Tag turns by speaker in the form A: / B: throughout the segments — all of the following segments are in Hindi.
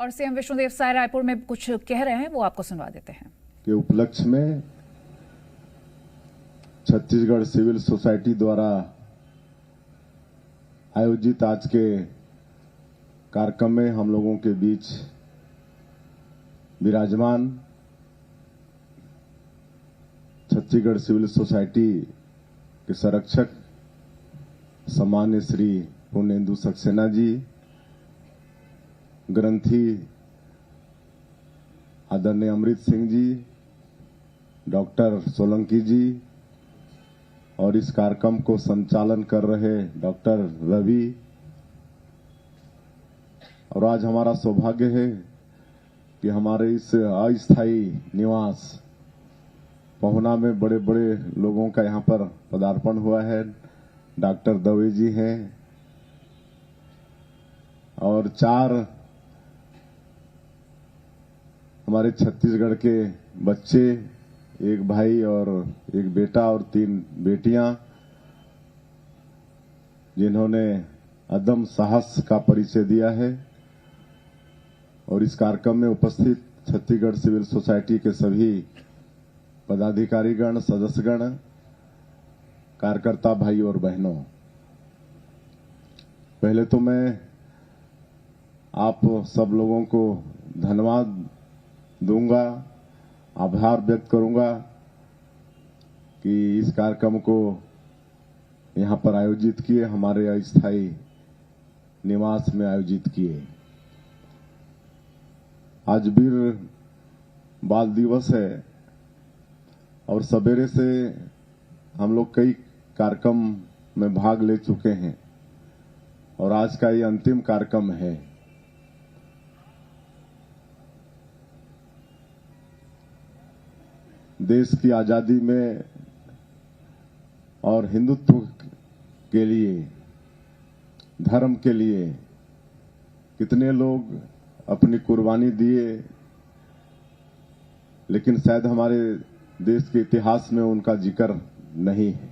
A: और सीएम विष्णुदेव साय रायपुर में कुछ कह रहे हैं, वो आपको सुनवा देते हैं।
B: के उपलक्ष्य में छत्तीसगढ़ सिविल सोसाइटी द्वारा आयोजित आज के कार्यक्रम में हम लोगों के बीच विराजमान छत्तीसगढ़ सिविल सोसाइटी के संरक्षक सम्मान्य श्री पूर्णेंदु सक्सेना जी, ग्रंथी आदरणीय अमृत सिंह जी, डॉक्टर सोलंकी जी और इस कार्यक्रम को संचालन कर रहे डॉक्टर रवि। और आज हमारा सौभाग्य है कि हमारे इस अस्थायी निवास पहुना में बड़े बड़े लोगों का यहां पर पदार्पण हुआ है। डॉक्टर दवे जी हैं और 4 हमारे छत्तीसगढ़ के बच्चे, एक भाई और एक बेटा और 3 बेटियां, जिन्होंने अदम साहस का परिचय दिया है। और इस कार्यक्रम में उपस्थित छत्तीसगढ़ सिविल सोसाइटी के सभी पदाधिकारीगण, सदस्यगण, कार्यकर्ता भाई और बहनों, पहले तो मैं आप सब लोगों को धन्यवाद दूंगा, आभार व्यक्त करूंगा कि इस कार्यक्रम को यहां पर आयोजित किए, हमारे अस्थायी निवास में आयोजित किए। आज वीर बाल दिवस है और सवेरे से हम लोग कई कार्यक्रम में भाग ले चुके हैं और आज का ये अंतिम कार्यक्रम है। देश की आजादी में और हिंदुत्व के लिए, धर्म के लिए कितने लोग अपनी कुर्बानी दिए, लेकिन शायद हमारे देश के इतिहास में उनका जिक्र नहीं है।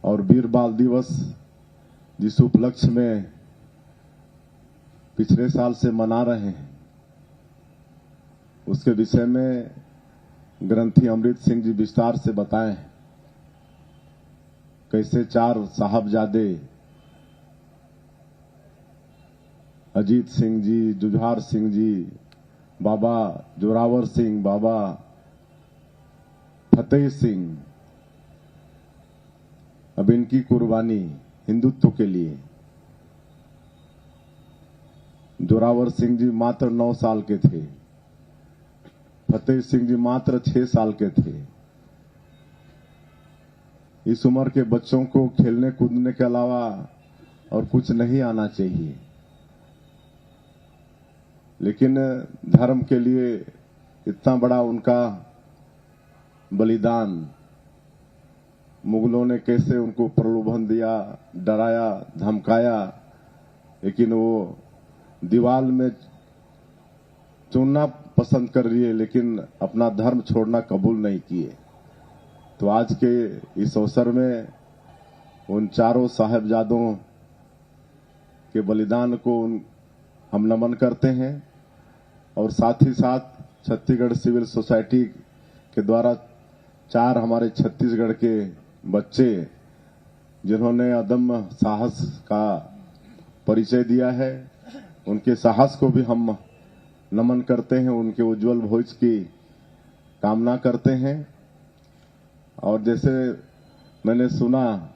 B: और वीर बाल दिवस जिस उपलक्ष्य में पिछले साल से मना रहे हैं, उसके विषय में ग्रंथी अमृत सिंह जी विस्तार से बताएं कैसे 4 साहबजादे अजीत सिंह जी, जुझार सिंह जी, बाबा जोरावर सिंह, बाबा फतेह सिंह, अब इनकी कुर्बानी हिंदुत्व के लिए। जोरावर सिंह जी मात्र 9 साल के थे, फतेह सिंह जी मात्र 6 साल के थे। इस उम्र के बच्चों को खेलने कूदने के अलावा और कुछ नहीं आना चाहिए, लेकिन धर्म के लिए इतना बड़ा उनका बलिदान, मुगलों ने कैसे उनको प्रलोभन दिया, डराया, धमकाया, लेकिन वो दीवार में चुनना पसंद कर लिए, लेकिन अपना धर्म छोड़ना कबूल नहीं किए। तो आज के इस अवसर में उन 4 साहबजादों के बलिदान को हम नमन करते हैं और साथ ही साथ छत्तीसगढ़ सिविल सोसाइटी के द्वारा 4 हमारे छत्तीसगढ़ के बच्चे, जिन्होंने अदम्य साहस का परिचय दिया है, उनके साहस को भी हम नमन करते हैं, उनके उज्जवल भविष्य की कामना करते हैं। और जैसे मैंने सुना,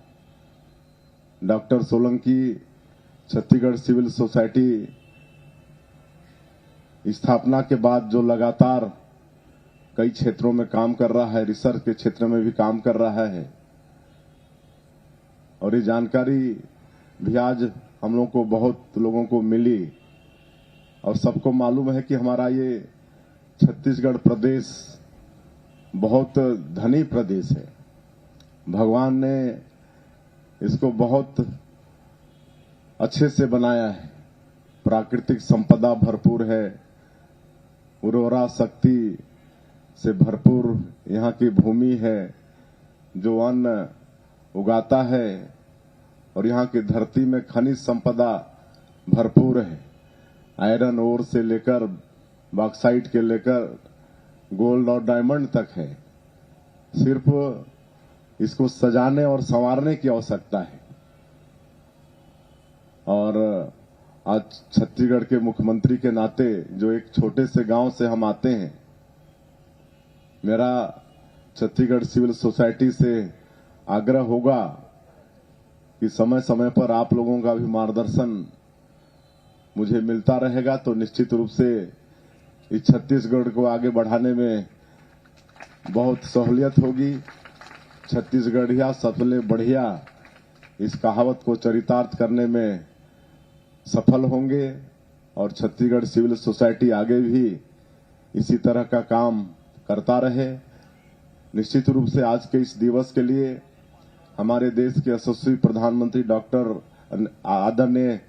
B: doctor Solanki Chhattisgarh civil society स्थापना के बाद जो लगातार कई क्षेत्रों में काम कर रहा है, रिसर्च के क्षेत्र में भी काम कर रहा है, और ये जानकारी भी आज हम लोगों को, बहुत लोगों को मिली। और सबको मालूम है कि हमारा ये छत्तीसगढ़ प्रदेश बहुत धनी प्रदेश है। भगवान ने इसको बहुत अच्छे से बनाया है, प्राकृतिक संपदा भरपूर है, उर्वरा शक्ति से भरपूर यहाँ की भूमि है। जो अन्न उगाता है और यहाँ की धरती में खनिज संपदा भरपूर है। आयरन ओर से लेकर बॉक्साइट के लेकर गोल्ड और डायमंड तक है। सिर्फ इसको सजाने और संवारने की आवश्यकता है। और आज छत्तीसगढ़ के मुख्यमंत्री के नाते जो एक छोटे से गांव से हम आते हैं, मेरा छत्तीसगढ़ सिविल सोसाइटी से आग्रह होगा कि समय समय पर आप लोगों का भी मार्गदर्शन मुझे मिलता रहेगा तो निश्चित रूप से इस छत्तीसगढ़ को आगे बढ़ाने में बहुत सहूलियत होगी। छत्तीसगढ़िया सबसे बढ़िया इस कहावत को चरितार्थ करने में सफल होंगे और छत्तीसगढ़ सिविल सोसाइटी आगे भी इसी तरह का काम करता रहे। निश्चित रूप से आज के इस दिवस के लिए हमारे देश के यशस्वी प्रधानमंत्री डॉक्टर आदरणीय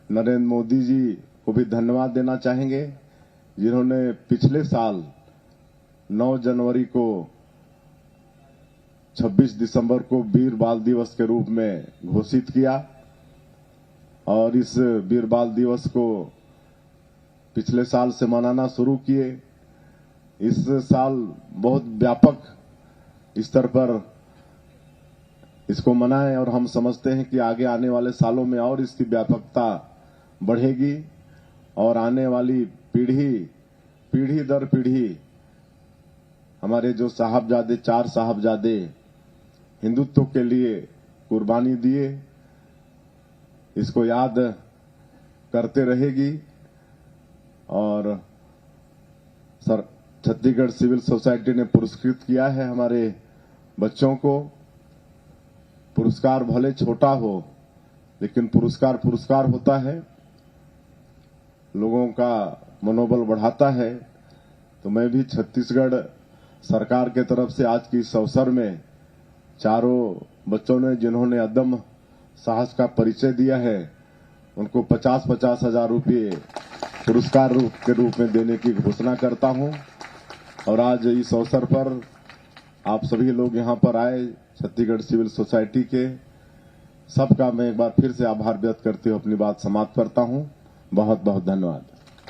B: नरेंद्र मोदी जी को भी धन्यवाद देना चाहेंगे, जिन्होंने पिछले साल 9 जनवरी को 26 दिसंबर को वीर बाल दिवस के रूप में घोषित किया और इस वीर बाल दिवस को पिछले साल से मनाना शुरू किए। इस साल बहुत व्यापक स्तर पर इसको मनाएं और हम समझते हैं कि आगे आने वाले सालों में और इसकी व्यापकता बढ़ेगी और आने वाली पीढ़ी दर पीढ़ी हमारे जो साहबजादे 4 साहबजादे हिंदुत्व के लिए कुर्बानी दिए, इसको याद करते रहेगी। और छत्तीसगढ़ सिविल सोसाइटी ने पुरस्कृत किया है हमारे बच्चों को। पुरस्कार भले छोटा हो, लेकिन पुरस्कार होता है, लोगों का मनोबल बढ़ाता है। तो मैं भी छत्तीसगढ़ सरकार के तरफ से आज की इस अवसर में चारों बच्चों ने जिन्होंने अदम्य साहस का परिचय दिया है, उनको 50-50 हजार रुपये पुरस्कार के रूप में देने की घोषणा करता हूं। और आज इस अवसर पर आप सभी लोग यहां पर आए, छत्तीसगढ़ सिविल सोसाइटी के सबका मैं एक बार फिर से आभार व्यक्त करते हुए अपनी बात समाप्त करता हूं। बहुत बहुत धन्यवाद।